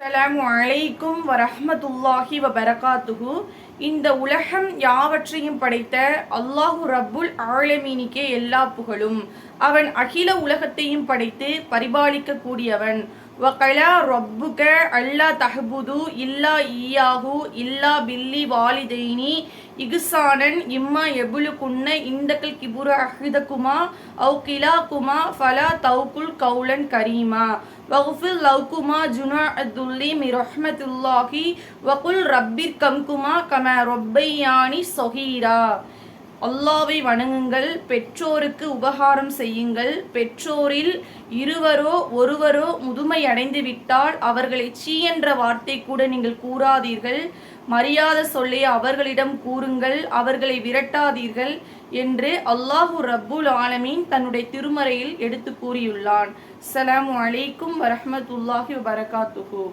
அஸ்ஸலாமு அலைக்கும் வரஹ்மத்துல்லாஹி வபரகாத்துஹு. இந்த உலகம் யாவற்றையும் படைத்த அல்லாஹு ரப்புல் ஆலமீனுக்கே எல்லா புகழும். அவன் அகில உலகத்தையும் படைத்து பரிபாலிக்க கூடியவன். வகலா ரப்புக அல்லா தஹ்புது இல்லா ஈயாஹு இல்லா பில்லி வாலிதைனி இகுசானன் இம்மா எபுலுகுன்ன இந்தக்கல் கிபுர அஹிதகுமா அவு கிலாகுமா ஃபலா தவுகுல் கவுலன் கரீமா வகுஃபில் லவ்குமா ஜுனா அத்துல்லி மிரஹ்மத்துல்லாஹி வகுல் ரப்பிர் கம்குமா கம ரொப்பையானி சொஹீரா. அல்லாவை வணங்குங்கள், பெற்றோருக்கு உபகாரம் செய்யுங்கள். பெற்றோரில் இருவரோ ஒருவரோ முதுமை அடைந்து விட்டால் அவர்களை சீ என்ற வார்த்தை கூட நீங்கள் கூறாதீர்கள். மரியாதை சொல்லை அவர்களிடம் கூறுங்கள், அவர்களை விரட்டாதீர்கள் என்று அல்லாஹு ரப்புல் ஆலமீன் தன்னுடைய திருமறையில் எடுத்து கூறியுள்ளான். அஸ்ஸலாமு அலைக்கும் வரஹ்மத்துல்லாஹி வபரகாத்துஹு.